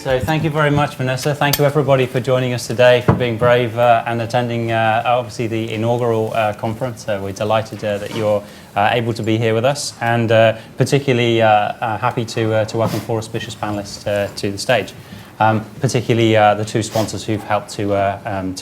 So thank you very much, Vanessa. Thank you, everybody, for joining us today, for being brave and attending, obviously, the inaugural conference. We're delighted that you're able to be here with us, and particularly happy to welcome four auspicious panelists to the stage, particularly the two sponsors who've helped to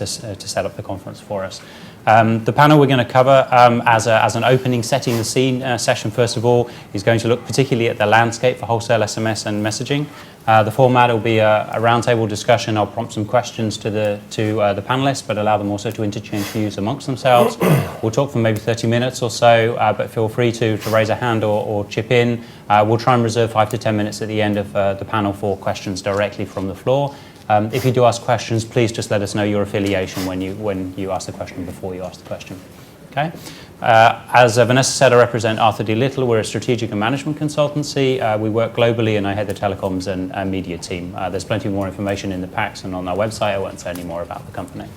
set up the conference for us. The panel we're going to cover as an opening, setting the scene session, first of all, is going to look particularly at the landscape for wholesale SMS and messaging. The format will be a roundtable discussion. I'll prompt some questions to the panelists, but allow them also to interchange views amongst themselves. We'll talk for maybe 30 minutes or so, but feel free to raise a hand or chip in. We'll try and reserve 5 to 10 minutes at the end of the panel for questions directly from the floor. If you do ask questions, please just let us know your affiliation when you ask the question before you ask the question. Okay. As Vanessa said, I represent Arthur D. Little. We're a strategic and management consultancy. We work globally, and I head the telecoms and media team. There's plenty more information in the packs and on our website. I won't say any more about the company.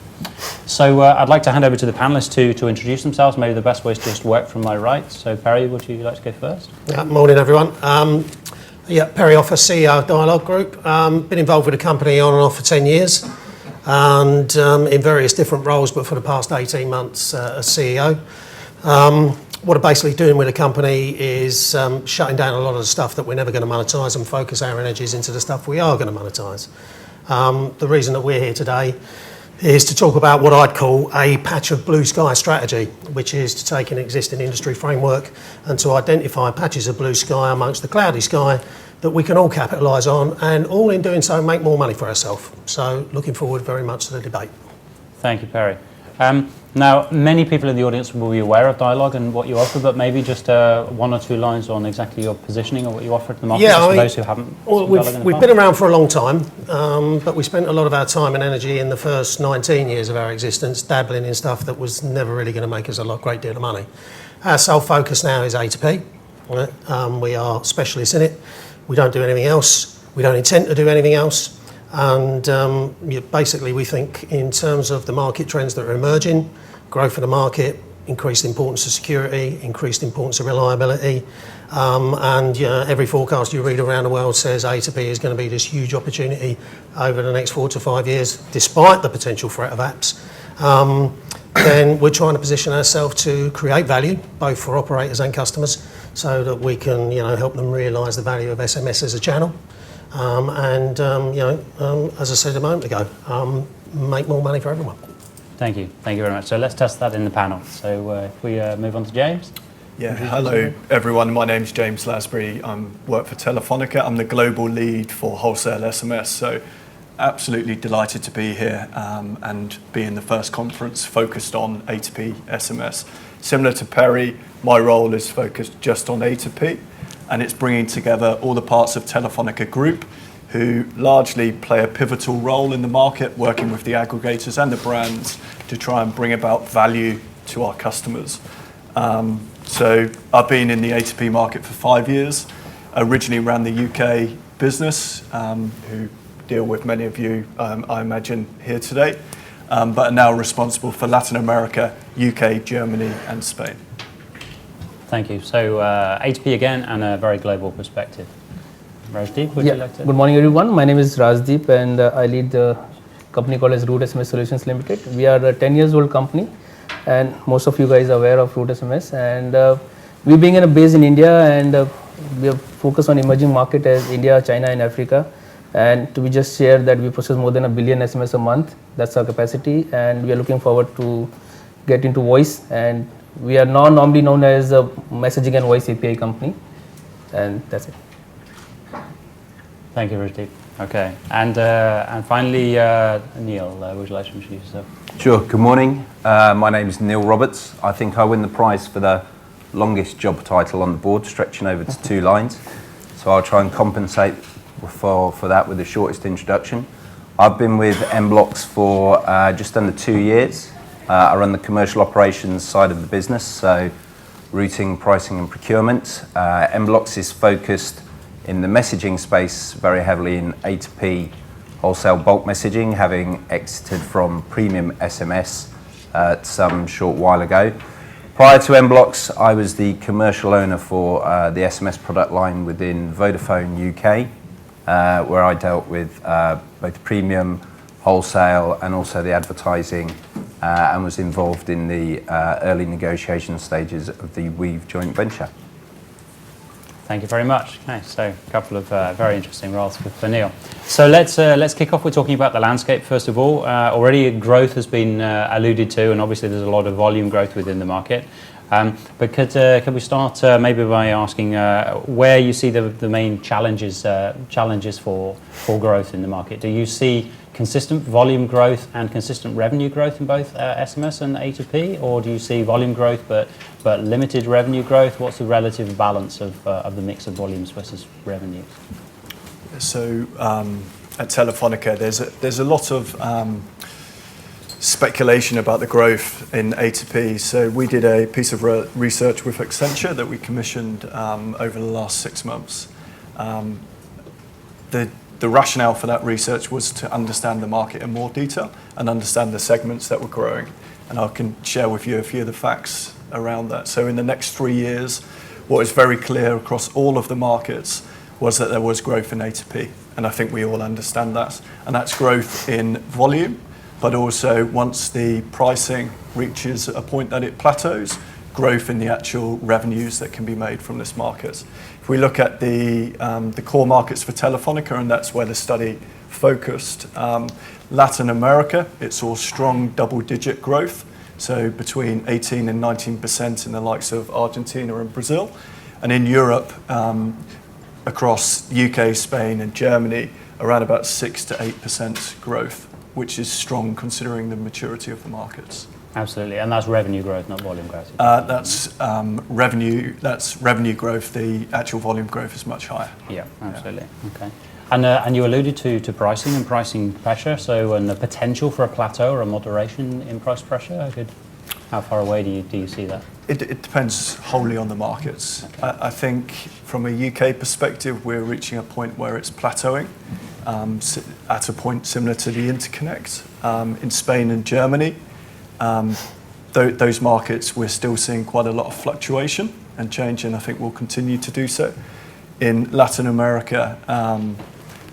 So I'd like to hand over to the panelists to introduce themselves. Maybe the best way is to just work from my right. So Perry, would you like to go first? Morning, everyone. Perry Offer, CEO of Dialogue Group. Been involved with the company on and off for 10 years, and in various different roles, but for the past 18 months as CEO. What I'm basically doing with the company is shutting down a lot of the stuff that we're never going to monetize and focus our energies into the stuff we are going to monetize. The reason that we're here today is to talk about what I'd call a patch of blue sky strategy, which is to take an existing industry framework and to identify patches of blue sky amongst the cloudy sky that we can all capitalise on, and all in doing so make more money for ourselves. So looking forward very much to the debate. Thank you, Perry. Now, many people in the audience will be aware of Dialogue and what you offer, but maybe just one or two lines on exactly your positioning or what you offer to the market, for those who haven't. Well, we've been around for a long time, but we spent a lot of our time and energy in the first 19 years of our existence dabbling in stuff that was never really going to make us a great deal of money. Our sole focus now is A2P. Right? We are specialists in it. We don't do anything else. We don't intend to do anything else. And basically we think in terms of the market trends that are emerging, growth of the market, increased importance of security, increased importance of reliability, and every forecast you read around the world says A2P is going to be this huge opportunity over the next 4 to 5 years, despite the potential threat of apps. Then we're trying to position ourselves to create value, both for operators and customers, so that we can help them realise the value of SMS as a channel. As I said a moment ago, make more money for everyone. Thank you very much. So let's test that in the panel. So if we move on to James. Yeah, hello everyone. My name's James Lasbury. I work for Telefonica. I'm the global lead for wholesale SMS. So absolutely delighted to be here and be in the first conference focused on A2P SMS. Similar to Perry, my role is focused just on A2P. And it's bringing together all the parts of Telefonica Group who largely play a pivotal role in the market, working with the aggregators and the brands to try and bring about value to our customers. So I've been in the A2P market for 5 years, originally ran the UK business, who deal with many of you, I imagine, here today, but are now responsible for Latin America, UK, Germany and Spain. Thank you. So A2P again and a very global perspective. Rajdip, would you like to? Good morning, everyone. My name is Rajdip, and I lead the company called as Root SMS Solutions Limited. We are a 10 years old company, and most of you guys are aware of Root SMS. And we being based in India, and we are focused on emerging market as India, China, and Africa. And to be just share that we process more than 1 billion SMS a month. That's our capacity, and we are looking forward to get into voice. And we are now normally known as a messaging and voice API company, and that's it. Thank you, Rajdip. Okay, and finally, Neil, would you like to introduce yourself? Sure. Good morning. My name is Neil Roberts. I think I win the prize for the longest job title on the board, stretching over to 2 lines. So I'll try and compensate for that with the shortest introduction. I've been with mBlocks for just under 2 years. I run the commercial operations side of the business, so routing, pricing and procurement. mBlocks is focused in the messaging space very heavily in A2P wholesale bulk messaging, having exited from premium SMS some short while ago. Prior to mBlocks, I was the commercial owner for the SMS product line within Vodafone UK, where I dealt with both premium, wholesale, and also the advertising, and was involved in the early negotiation stages of the Weave joint venture. Thank you very much. Okay, so a couple of very interesting roles for Neil. So let's kick off with talking about the landscape first of all. Already growth has been alluded to, and obviously there's a lot of volume growth within the market. But could we start maybe by asking where you see the main challenges for growth in the market? Do you see consistent volume growth and consistent revenue growth in both SMS and A2P, or do you see volume growth but limited revenue growth? What's the relative balance of the mix of volumes versus revenues? So at Telefonica, there's a lot of speculation about the growth in A2P. So we did a piece of research with Accenture that we commissioned over the last 6 months. The rationale for that research was to understand the market in more detail and understand the segments that were growing. And I can share with you a few of the facts around that. So in the next 3 years, what is very clear across all of the markets was that there was growth in A2P. And I think we all understand that. And that's growth in volume, but also once the pricing reaches a point that it plateaus, growth in the actual revenues that can be made from this market. If we look at the core markets for Telefonica, and that's where the study focused, Latin America, it saw strong double-digit growth, so between 18 and 19% in the likes of Argentina and Brazil. And in Europe, across UK, Spain and Germany, around about 6 to 8% growth, which is strong considering the maturity of the markets. Absolutely, and that's revenue growth, not volume growth. That's revenue. That's revenue growth. The actual volume growth is much higher. Yeah, absolutely. Yeah. Okay, and you alluded to pricing and pricing pressure. So, and the potential for a plateau or a moderation in price pressure. How far away do you see that? It depends wholly on the markets. Okay. I think from a UK perspective, we're reaching a point where it's plateauing. At a point similar to the interconnect in Spain and Germany. Those markets, we're still seeing quite a lot of fluctuation and change, and I think we'll continue to do so. In Latin America,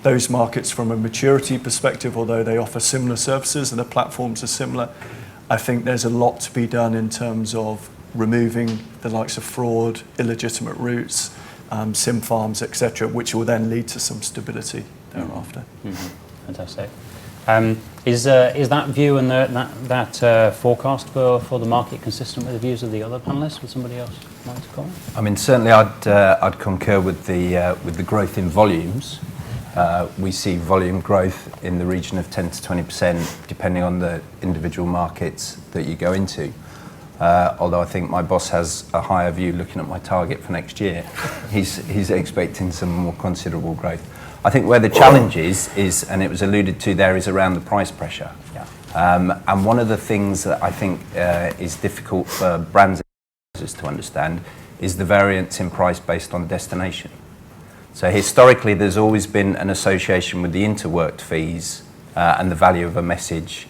those markets from a maturity perspective, although they offer similar services and the platforms are similar, I think there's a lot to be done in terms of removing the likes of fraud, illegitimate routes, SIM farms, etc., which will then lead to some stability thereafter. Mm-hmm. Fantastic. Is that view and that forecast for the market consistent with the views of the other panelists? Would somebody else like to comment? I mean, certainly I'd concur with the growth in volumes. We see volume growth in the region of 10 to 20%, depending on the individual markets that you go into. Although I think my boss has a higher view looking at my target for next year. He's expecting some more considerable growth. I think where the challenge is, and it was alluded to there, is around the price pressure. Yeah. And one of the things that I think is difficult for brands to understand is the variance in price based on destination. So historically, there's always been an association with the interworked fees and the value of a message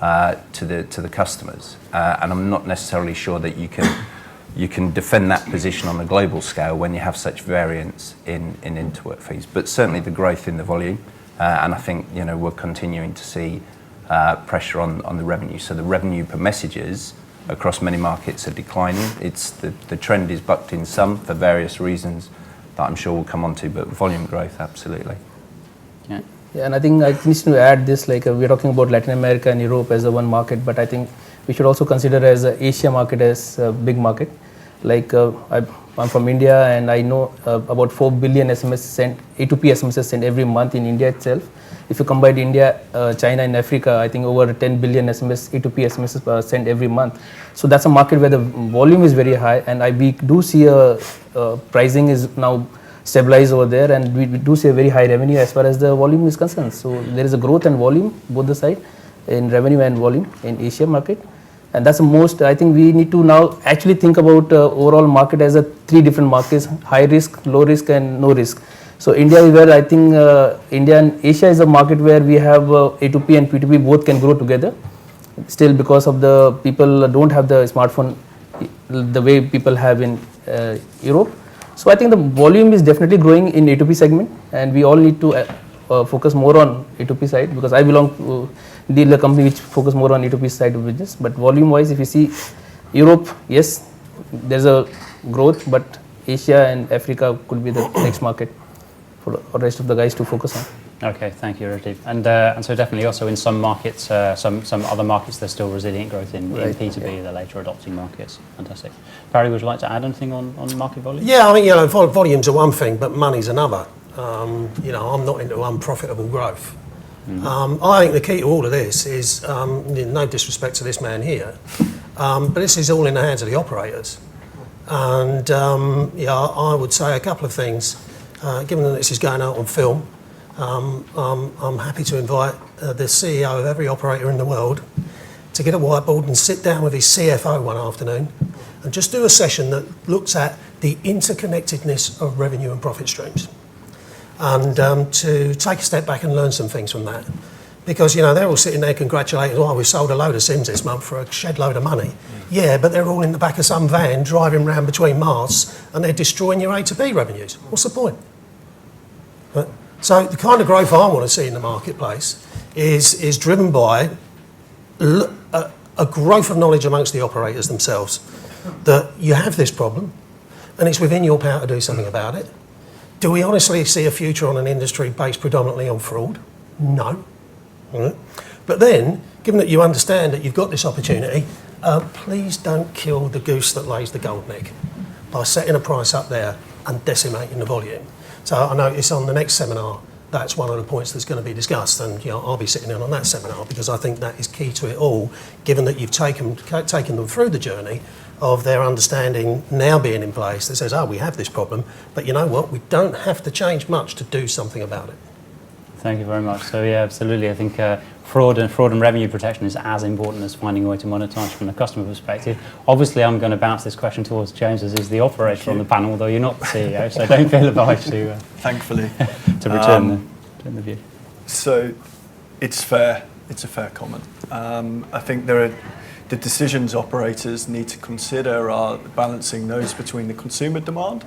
to the customers. And I'm not necessarily sure that you can defend that position on a global scale when you have such variance in interwork fees. But certainly the growth in the volume, and I think we're continuing to see pressure on the revenue. So the revenue per messages across many markets are declining. It's the trend is bucked in some for various reasons that I'm sure we'll come on to, but volume growth, absolutely. Yeah, and I think I need to add this, like we're talking about Latin America and Europe as the one market, but I think we should also consider as Asia market as a big market. Like I'm from India, and I know about 4 billion SMS sent, A2P SMS sent every month in India itself. If you combine India, China and Africa, I think over 10 billion A2P SMS sent every month. So that's a market where the volume is very high, and we do see pricing is now stabilized over there, and we do see a very high revenue as far as the volume is concerned. So there is a growth and volume, both the side, in revenue and volume in Asia market. And that's the most, I think we need to now actually think about overall market as a 3 different markets: high risk, low risk and no risk. So India is where I think India and Asia is a market where we have A2P and P2P both can grow together. Still, because of the people don't have the smartphone the way people have in Europe. So I think the volume is definitely growing in A2P segment, and we all need to focus more on A2P side, because I belong to the company which focus more on A2P side of business. But volume wise, if you see Europe, yes, there's a growth, but Asia and Africa could be the next market for the rest of the guys to focus on. Okay, thank you, Rajdip. And so definitely also in some markets, some other markets, there's still resilient growth in P2B, the later adopting markets. Fantastic. Barry, would you like to add anything on market volume? Yeah, I mean, volumes are one thing, but money's another. I'm not into unprofitable growth. I think the key to all of this is, no disrespect to this man here, but this is all in the hands of the operators. And I would say a couple of things. Given that this is going out on film, I'm happy to invite the CEO of every operator in the world to get a whiteboard and sit down with his CFO one afternoon and just do a session that looks at the interconnectedness of revenue and profit streams. And to take a step back and learn some things from that. Because, they're all sitting there congratulating, we've sold a load of Sims this month for a shed load of money. Yeah, but they're all in the back of some van driving around between masts and they're destroying your A to B revenues. What's the point? Right? So the kind of growth I want to see in the marketplace is driven by a growth of knowledge amongst the operators themselves, that you have this problem and it's within your power to do something about it. Do we honestly see a future on an industry based predominantly on fraud? No. Right. But then, given that you understand that you've got this opportunity, please don't kill the goose that lays the golden egg by setting a price up there and decimating the volume. So I notice on the next seminar, that's one of the points that's going to be discussed, and I'll be sitting in on that seminar because I think that is key to it all, given that you've taken them through the journey of their understanding now being in place that says, we have this problem, but you know what, we don't have to change much to do something about it. Thank you very much. So yeah, absolutely. I think fraud and revenue protection is as important as finding a way to monetize from the customer perspective. Obviously, I'm going to bounce this question towards James, as is the operator on the panel, although you're not the CEO, so don't feel obliged to thankfully to return the view. So it's fair. It's a fair comment. I think the decisions operators need to consider are balancing those between the consumer demand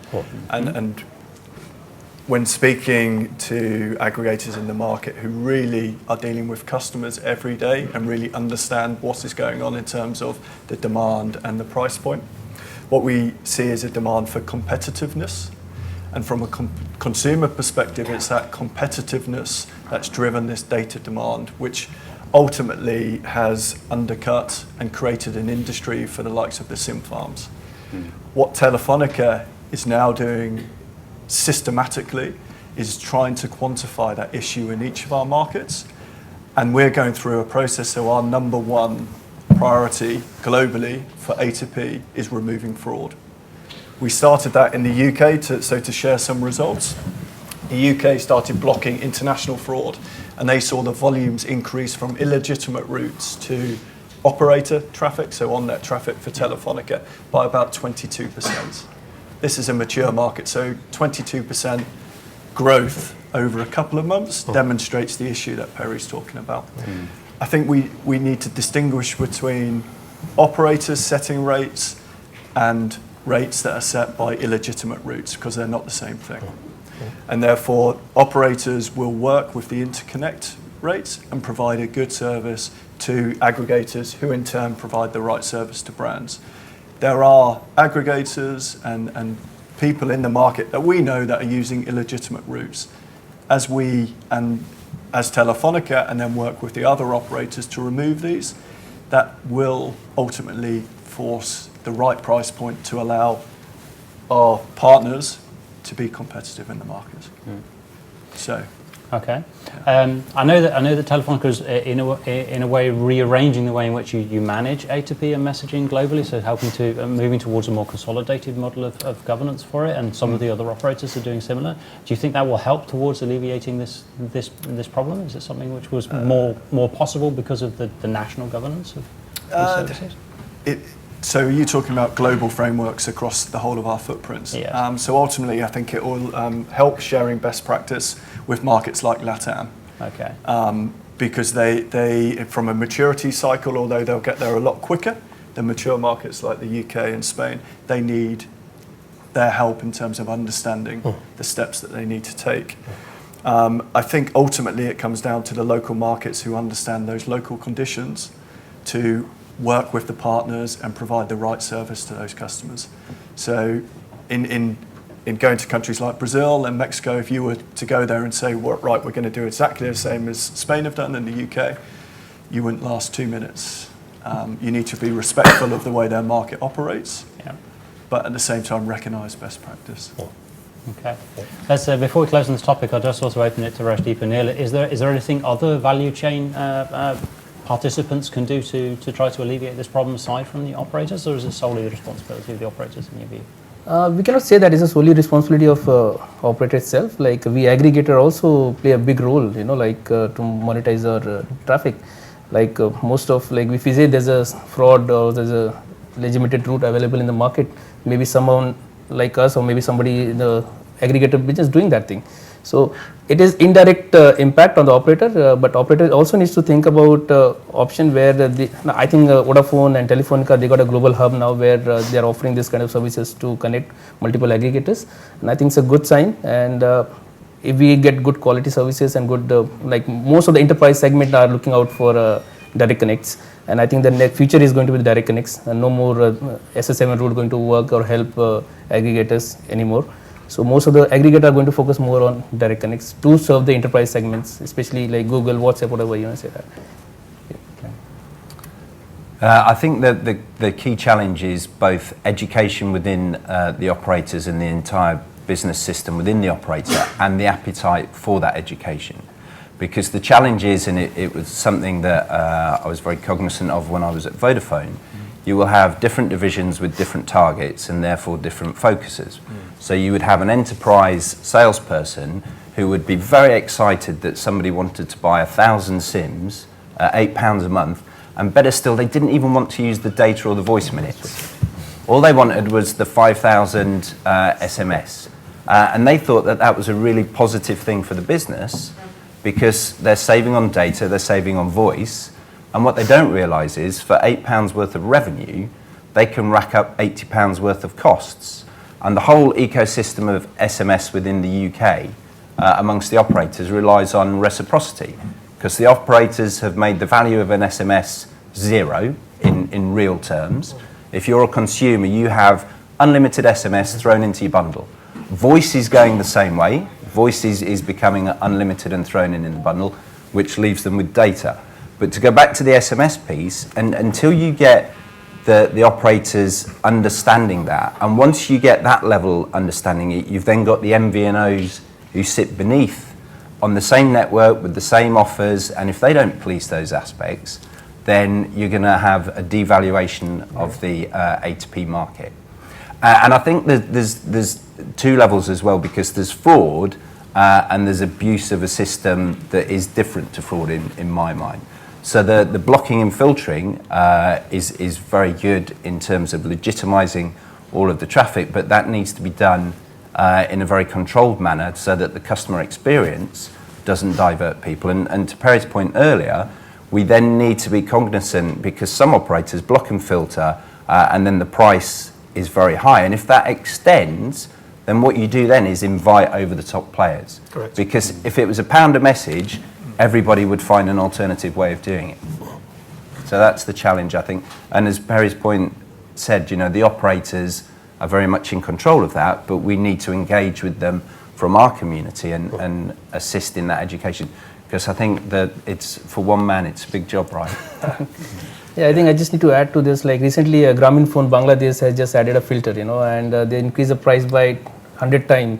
and when speaking to aggregators in the market who really are dealing with customers every day and really understand what is going on in terms of the demand and the price point, what we see is a demand for competitiveness. And from a consumer perspective, it's that competitiveness that's driven this data demand, which ultimately has undercut and created an industry for the likes of the SIM farms. What Telefonica is now doing systematically is trying to quantify that issue in each of our markets, and we're going through a process. So our number one priority globally for A2P is removing fraud. We started that in the UK to share some results. The UK started blocking international fraud, and they saw the volumes increase from illegitimate routes to operator traffic, so on-net traffic for Telefonica, by about 22%. This is a mature market, so 22% growth over a couple of months demonstrates the issue that Perry's talking about. I think we need to distinguish between operators setting rates and rates that are set by illegitimate routes, because they're not the same thing. And therefore, operators will work with the interconnect rates and provide a good service to aggregators, who in turn provide the right service to brands. There are aggregators and people in the market that we know that are using illegitimate routes. As Telefonica and then work with the other operators to remove these, that will ultimately force the right price point to allow our partners to be competitive in the market. So. Okay. I know that Telefonica is in a way rearranging the way in which you manage A2P and messaging globally, so helping to moving towards a more consolidated model of governance for it, and some of the other operators are doing similar. Do you think that will help towards alleviating this problem? Is it something which was more possible because of the national governance of these services? So you're talking about global frameworks across the whole of our footprints. Yeah. So ultimately, I think it will help sharing best practice with markets like LATAM. Okay. Because they, from a maturity cycle, although they'll get there a lot quicker, the mature markets like the UK and Spain, they need their help in terms of understanding the steps that they need to take. I think ultimately it comes down to the local markets who understand those local conditions to work with the partners and provide the right service to those customers. So in going to countries like Brazil and Mexico, if you were to go there and say, well, right, we're going to do exactly the same as Spain have done in the UK, you wouldn't last 2 minutes. You need to be respectful of the way their market operates, but at the same time recognise best practice. Okay. Let's, before we close on this topic, I'll just also open it to Rajdip and Neil. Is there anything other value chain participants can do to try to alleviate this problem aside from the operators, or is it solely the responsibility of the operators in your view? We cannot say that it's a solely responsibility of operator itself. Like we aggregator also play a big role, to monetize our traffic. Like most of, like if we say there's a fraud or there's a legitimate route available in the market, maybe someone like us or maybe somebody in the aggregator business doing that thing. So it is indirect impact on the operator, but operator also needs to think about option where I think Vodafone and Telefonica, they got a global hub now where they are offering this kind of services to connect multiple aggregators, and I think it's a good sign. And if we get good quality services and good, like most of the enterprise segment are looking out for direct connects, and I think the next future is going to be the direct connects, and no more SS7 route going to work or help aggregators anymore. So most of the aggregators are going to focus more on direct connects to serve the enterprise segments, especially like Google, WhatsApp, whatever you want to say that. I think that the key challenge is both education within the operators and the entire business system within the operator and the appetite for that education. Because the challenge is, and it was something that I was very cognizant of when I was at Vodafone, you will have different divisions with different targets and therefore different focuses. So you would have an enterprise salesperson who would be very excited that somebody wanted to buy 1,000 SIMs at £8 a month, and better still, they didn't even want to use the data or the voice minutes. All they wanted was the 5,000 SMS. And they thought that that was a really positive thing for the business because they're saving on data, they're saving on voice, and what they don't realise is for £8 worth of revenue, they can rack up £80 worth of costs. And the whole ecosystem of SMS within the UK amongst the operators relies on reciprocity, because the operators have made the value of an SMS zero in real terms. If you're a consumer, you have unlimited SMS thrown into your bundle. Voice is going the same way. Voice is becoming unlimited and thrown in the bundle, which leaves them with data. But to go back to the SMS piece, and until you get the operators understanding that, and once you get that level understanding it, you've then got the MVNOs who sit beneath on the same network with the same offers, and if they don't police those aspects, then you're going to have a devaluation of the A2P market. And I think there's two levels as well, because there's fraud and there's abuse of a system that is different to fraud in my mind. So the blocking and filtering is very good in terms of legitimising all of the traffic, but that needs to be done in a very controlled manner so that the customer experience doesn't divert people. And to Perry's point earlier, we then need to be cognizant, because some operators block and filter and then the price is very high. And if that extends, then what you do then is invite over the top players. Correct. Because if it was £1 a message, everybody would find an alternative way of doing it. So that's the challenge, I think. And as Perry's point said, the operators are very much in control of that, but we need to engage with them from our community and assist in that education. Because I think that it's, for one man, it's a big job, right? Yeah, I think I just need to add to this. Like recently, Grameen Phone Bangladesh has just added a filter, and they increased the price by 100 times,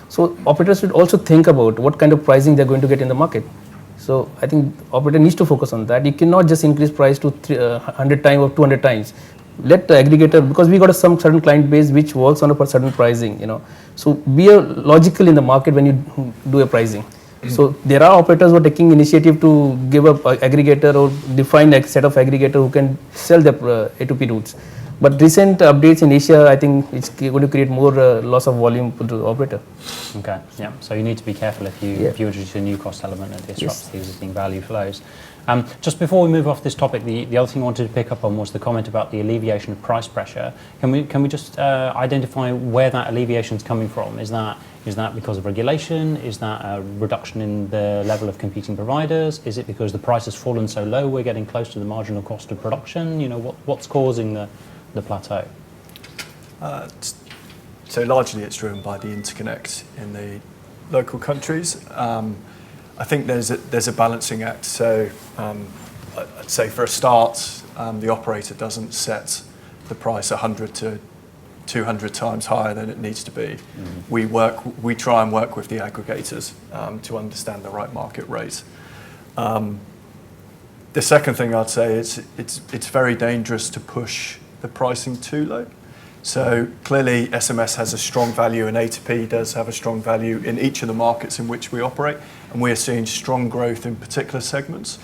So operators should also think about what kind of pricing they're going to get in the market. So I think operator needs to focus on that. You cannot just increase price to 100 times or 200 times. Let the aggregator, because we got some certain client base which works on a certain pricing, So be logical in the market when you do a pricing. So there are operators who are taking initiative to give up aggregator or define a set of aggregator who can sell their A2P routes. But recent updates in Asia, I think it's going to create more loss of volume to the operator. Okay, yeah. So you need to be careful if you introduce a new cost element that disrupts the existing value flows. Just before we move off this topic, the other thing I wanted to pick up on was the comment about the alleviation of price pressure. Can we just identify where that alleviation is coming from? Is that because of regulation? Is that a reduction in the level of competing providers? Is it because the price has fallen so low we're getting close to the marginal cost of production? You know, what's causing the plateau? So largely it's driven by the interconnect in the local countries. I think there's a balancing act. So I'd say for a start, the operator doesn't set the price 100 to 200 times higher than it needs to be. We try and work with the aggregators to understand the right market rate. The second thing I'd say is it's very dangerous to push the pricing too low. So clearly SMS has a strong value and A2P does have a strong value in each of the markets in which we operate, and we are seeing strong growth in particular segments.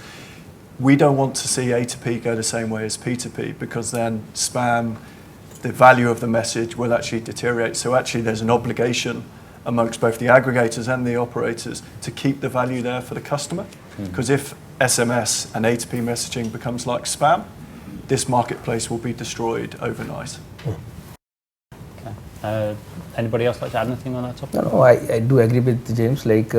We don't want to see A2P go the same way as P2P, because then spam, the value of the message will actually deteriorate. So actually there's an obligation amongst both the aggregators and the operators to keep the value there for the customer. Because if SMS and A2P messaging becomes like spam, this marketplace will be destroyed overnight. Anybody else like to add anything on that topic? No, I do agree with James. Like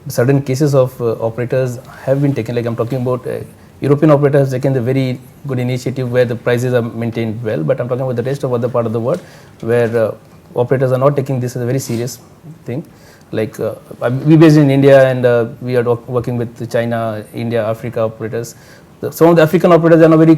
certain cases of operators have been taken. Like I'm talking about European operators have taken the very good initiative where the prices are maintained well. But I'm talking about the rest of other part of the world where operators are not taking this as a very serious thing. Like we based in India and we are working with China, India, Africa operators. Some of the African operators are not very.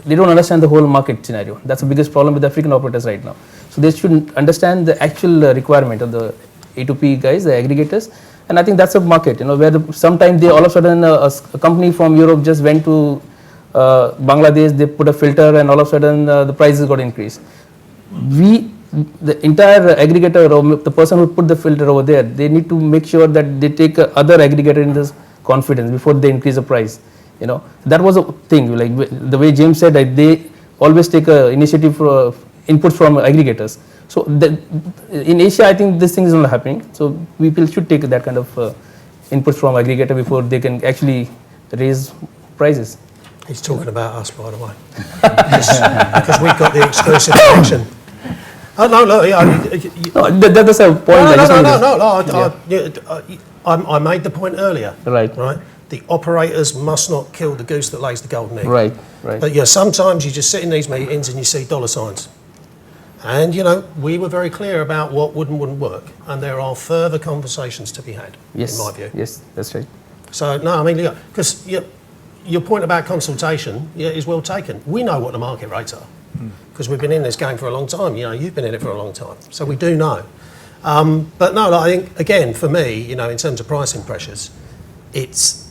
They don't understand the whole market scenario. That's the biggest problem with the African operators right now. So they should understand the actual requirement of the A2P guys, the aggregators, and I think that's a market, you know, where sometimes they all of a sudden a company from Europe just went to Bangladesh, they put a filter, and all of a sudden the prices got increased. The entire aggregator or the person who put the filter over there, they need to make sure that they take other aggregator in this confidence before they increase the price. You know, that was a thing. Like the way James said, that they always take a initiative for input from aggregators. So in Asia, I think this thing is not happening. So people should take that kind of input from aggregator before they can actually raise prices. He's talking about us, by the way, because we've got the exclusive connection. Oh no, look, that's a point. I made the point earlier. Right. The operators must not kill the goose that lays the golden egg. Right. But yeah, sometimes you just sit in these meetings and you see dollar signs. And, you know, we were very clear about what would and wouldn't work. And there are further conversations to be had, in my view. Yes, that's right. So, no, I mean, because your point about consultation is well taken. We know what the market rates are because we've been in this game for a long time. You know, you've been in it for a long time. So we do know. But no, I think, again, for me, you know, in terms of pricing pressures, it's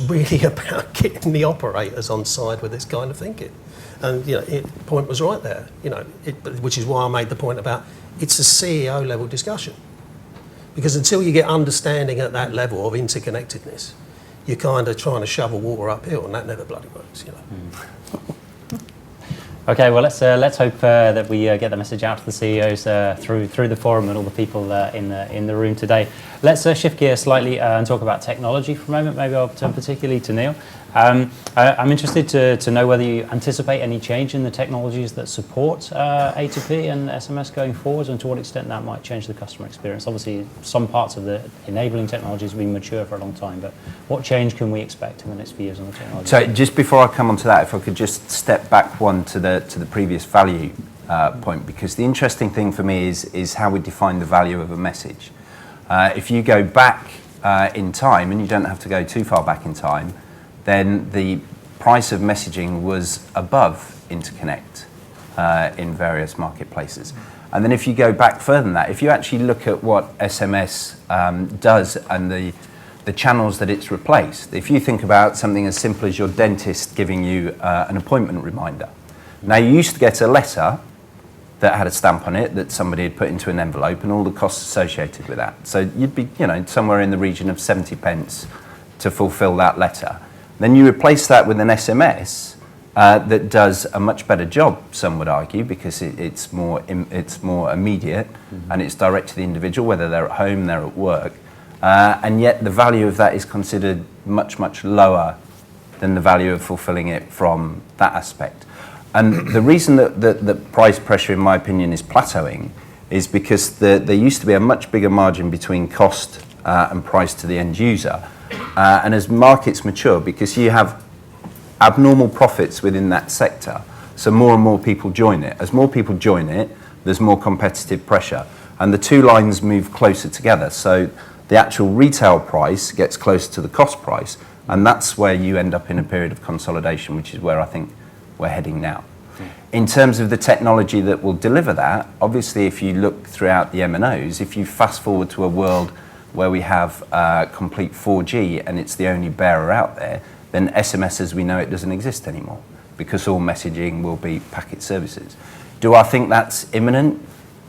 really about getting the operators on side with this kind of thinking. And, you know, the point was right there, you know, which is why I made the point about it's a CEO level discussion. Because until you get understanding at that level of interconnectedness, you're kind of trying to shovel water uphill, and that never bloody works, you know. Okay, well, let's hope that we get the message out to the CEOs through the forum and all the people in the room today. Let's shift gears slightly and talk about technology for a moment. Maybe I'll turn particularly to Neil. I'm interested to know whether you anticipate any change in the technologies that support A2P and SMS going forwards, and to what extent that might change the customer experience. Obviously, some parts of the enabling technologies have been mature for a long time, but what change can we expect in the next few years on the technology? So just before I come on to that, if I could just step back one to the previous value point, because the interesting thing for me is how we define the value of a message. If you go back in time, and you don't have to go too far back in time, then the price of messaging was above interconnect in various marketplaces. And then if you go back further than that, if you actually look at what SMS does and the channels that it's replaced, if you think about something as simple as your dentist giving you an appointment reminder. Now, you used to get a letter that had a stamp on it that somebody had put into an envelope and all the costs associated with that. So you'd be, you know, somewhere in the region of 70 pence to fulfill that letter. Then you replace that with an SMS, that does a much better job, some would argue, because it's more immediate and it's direct to the individual, whether they're at home, they're at work, and yet the value of that is considered much, much lower than the value of fulfilling it from that aspect. And the reason that the price pressure, in my opinion, is plateauing is because there used to be a much bigger margin between cost and price to the end user. And as markets mature, because you have abnormal profits within that sector, so more and more people join it. As more people join it, there's more competitive pressure. And the two lines move closer together. So the actual retail price gets closer to the cost price. And that's where you end up in a period of consolidation, which is where I think we're heading now. In terms of the technology that will deliver that, obviously if you look throughout the MNOs, if you fast forward to a world where we have complete 4G and it's the only bearer out there, then SMS as we know it doesn't exist anymore, because all messaging will be packet services. Do I think that's imminent?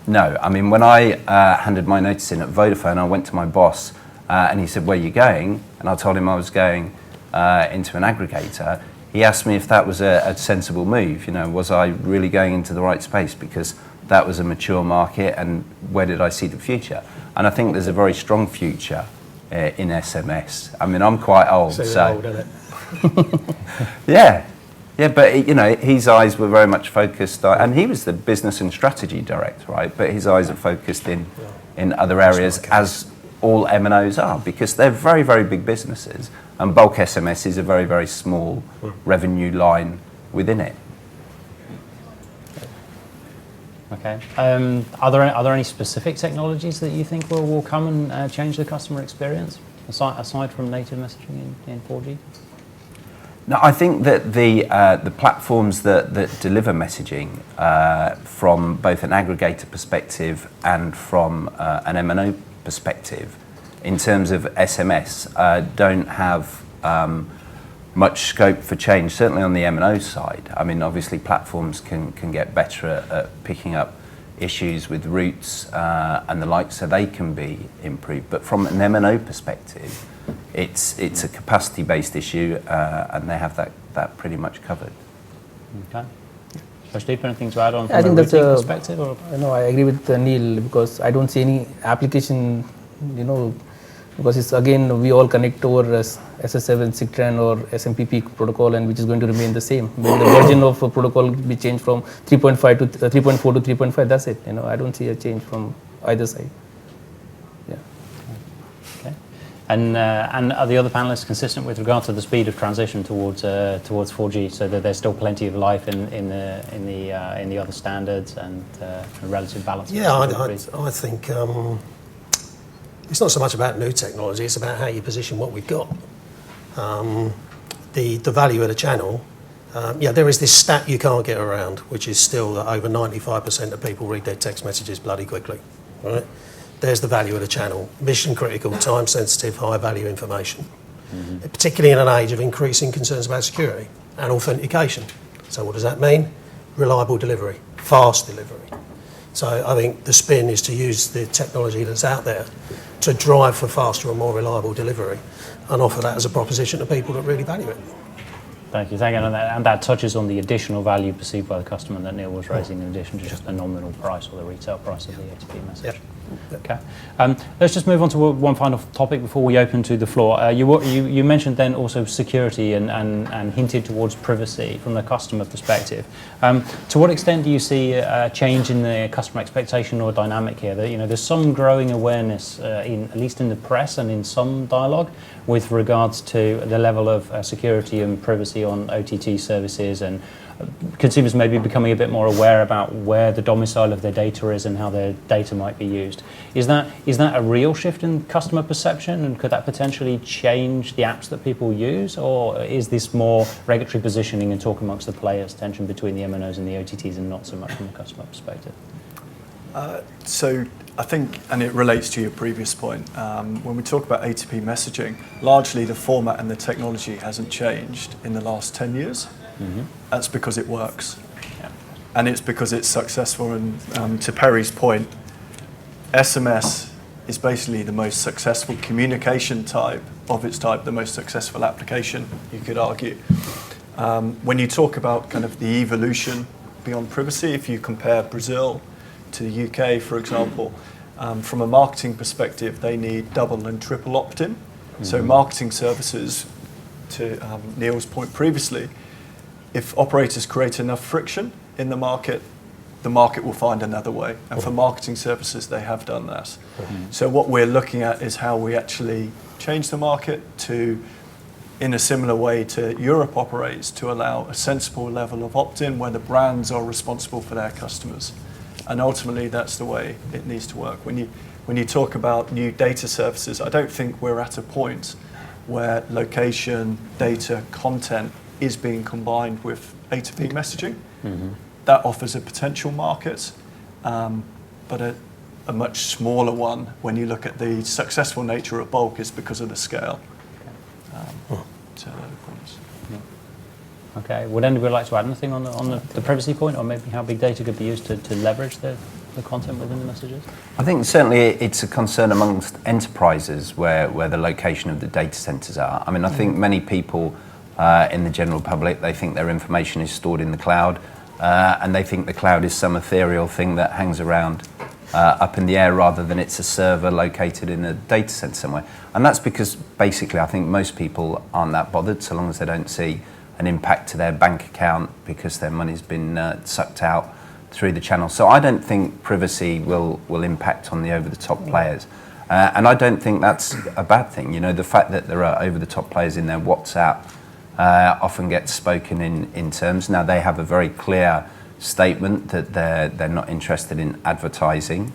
No. I mean, when I handed my notice in at Vodafone, I went to my boss and he said, "Where are you going?" And I told him I was going into an aggregator. He asked me if that was a sensible move. You know, was I really going into the right space, because that was a mature market, and where did I see the future? And I think there's a very strong future in SMS. I mean, I'm quite old, so old, isn't it? yeah, but you know, his eyes were very much focused on, and he was the business and strategy director, right? But his eyes are focused in other areas, as all MNOs are, because they're very, very big businesses, and bulk SMS is a very, very small revenue line within it. Okay. Are there any specific technologies that you think will come and change the customer experience aside from native messaging in 4G? No, I think that the platforms that deliver messaging from both an aggregator perspective and from an MNO perspective, in terms of SMS, don't have much scope for change, certainly on the MNO side. I mean, obviously platforms can get better at picking up issues with routes and the like, so they can be improved. But from an MNO perspective, it's a capacity-based issue, and they have that pretty much covered. Okay. Rajdip, anything to add on from I think a that's routing perspective? Or? No, I agree with Neil, because I don't see any application, because it's, again, we all connect over SS7, SIGTRAN or SMPP protocol, and which is going to remain the same. When the version of a protocol be changed from 3.5 to 3.4 to 3.5, that's it. I don't see a change from either side. Yeah. Okay. And are the other panelists consistent with regard to the speed of transition towards 4G, so that there's still plenty of life in the other standards and a relative balance? Yeah, I think it's not so much about new technology, it's about how you position what we've got. The value of the channel, there is this stat you can't get around, which is still that over 95% of people read their text messages bloody quickly, right? There's the value of the channel. Mission critical, time sensitive, high value information. Mm-hmm. Particularly in an age of increasing concerns about security and authentication. So what does that mean? Reliable delivery, fast delivery. So I think the spin is to use the technology that's out there to drive for faster and more reliable delivery and offer that as a proposition to people that really value it. Thank you. And that touches on the additional value perceived by the customer that Neil was raising, in addition to just the nominal price or the retail price of the ATP message. Yep. Okay. Let's just move on to one final topic before we open to the floor. You mentioned then also security and hinted towards privacy from the customer perspective. To what extent do you see a change in the customer expectation or dynamic here? That, there's some growing awareness, at least in the press and in some dialogue, with regards to the level of security and privacy on OTT services, and consumers may be becoming a bit more aware about where the domicile of their data is and how their data might be used. Is that a real shift in customer perception, and could that potentially change the apps that people use, or is this more regulatory positioning and talk amongst the players, tension between the MNOs and the OTTs, and not so much from the customer perspective? So I think, and it relates to your previous point, when we talk about ATP messaging, largely the format and the technology hasn't changed in the last 10 years. Mm-hmm. That's because it works. Yeah. And it's because it's successful. And to Perry's point, SMS is basically the most successful communication type of its type, the most successful application, you could argue. When you talk about kind of the evolution beyond privacy, if you compare Brazil to the UK, for example, from a marketing perspective, they need double and triple opt-in. So marketing services, to Neil's point previously, if operators create enough friction in the market will find another way. And for marketing services, they have done that. So what we're looking at is how we actually change the market to, in a similar way to Europe operates, to allow a sensible level of opt-in where the brands are responsible for their customers. And ultimately, that's the way it needs to work. When you talk about new data services, I don't think we're at a point where location, data, content is being combined with A2P messaging. That offers a potential market, but a much smaller one when you look at the successful nature of bulk is because of the scale. So points. Okay. Would anybody like to add anything on the privacy point, or maybe how big data could be used to leverage the content within the messages? I think certainly it's a concern amongst enterprises where the location of the data centres are. I mean, I think many people in the general public, they think their information is stored in the cloud, and they think the cloud is some ethereal thing that hangs around up in the air rather than it's a server located in a data centre somewhere. And that's because basically I think most people aren't that bothered so long as they don't see an impact to their bank account because their money's been sucked out through the channel. So I don't think privacy will impact on the over-the-top players. And I don't think that's a bad thing. You know, the fact that there are over-the-top players in their WhatsApp often gets spoken in terms. Now, they have a very clear statement that they're not interested in advertising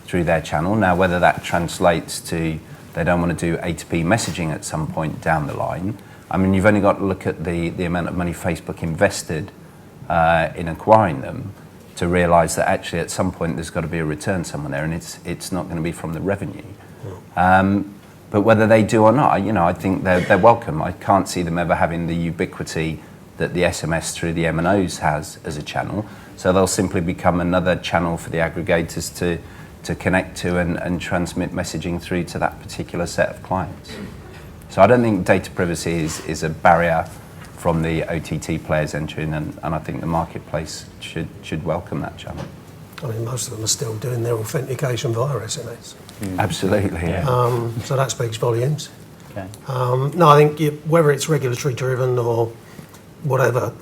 through their channel. Now, whether that translates to they don't want to do A2P messaging at some point down the line, I mean, you've only got to look at the amount of money Facebook invested in acquiring them to realise that actually at some point there's got to be a return somewhere there, and it's not going to be from the revenue. But whether they do or not, you know, I think they're welcome. I can't see them ever having the ubiquity that the SMS through the MNOs has as a channel. So they'll simply become another channel for the aggregators to connect to and transmit messaging through to that particular set of clients. So I don't think data privacy is a barrier from the OTT players entering, and I think the marketplace should welcome that channel. I mean, most of them are still doing their authentication via SMS. Absolutely, yeah. So that speaks volumes. Okay. No, I think whether it's regulatory driven or whatever,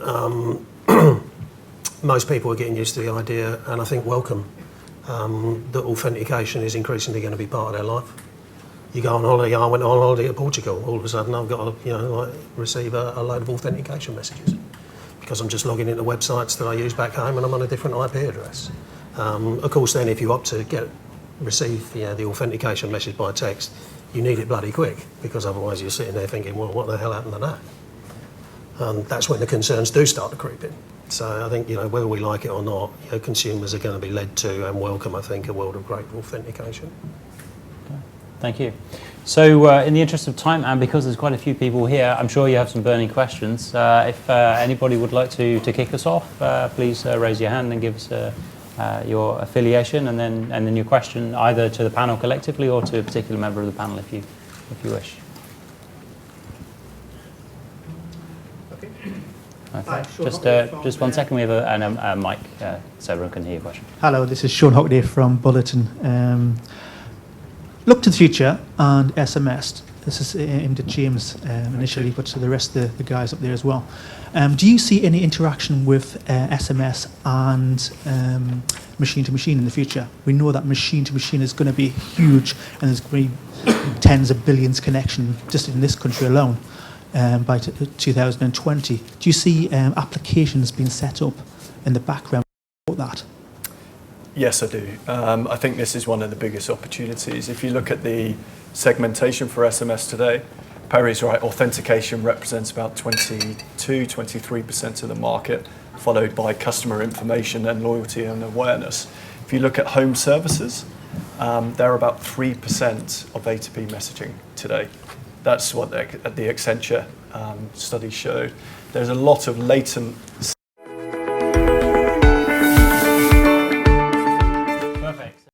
most people are getting used to the idea, and I think welcome that authentication is increasingly going to be part of their life. You go on holiday. I went on holiday to Portugal. All of a sudden, I've got to receive a load of authentication messages because I'm just logging into websites that I use back home, and I'm on a different IP address. Of course, then if you opt to receive the authentication message by text, you need it bloody quick because otherwise you're sitting there thinking, well, what the hell happened to that? And that's when the concerns do start to creep in. So I think whether we like it or not, consumers are going to be led to and welcome, I think, a world of great authentication. Thank you. So in the interest of time, and because there's quite a few people here, I'm sure you have some burning questions. If anybody would like to kick us off, please raise your hand and give us your affiliation and then your question either to the panel collectively or to a particular member of the panel if you wish. Okay. Just 1 second. We have a mic so everyone can hear your question. Hello, this is Sean Hockley from Bulletin. Look to the future and SMS. This is aimed at James initially, but to the rest of the guys up there as well. Do you see any interaction with SMS and machine to machine in the future? We know that machine to machine is going to be huge, and there's going to be tens of billions connection just in this country alone by 2020. Do you see applications being set up in the background for that? Yes, I do. I think this is one of the biggest opportunities. If you look at the segmentation for SMS today, Perry's right, authentication represents about 22-23% of the market, followed by customer information and loyalty and awareness. If you look at home services, they're about 3% of A2P messaging today. That's what the Accenture study showed. There's a lot of latent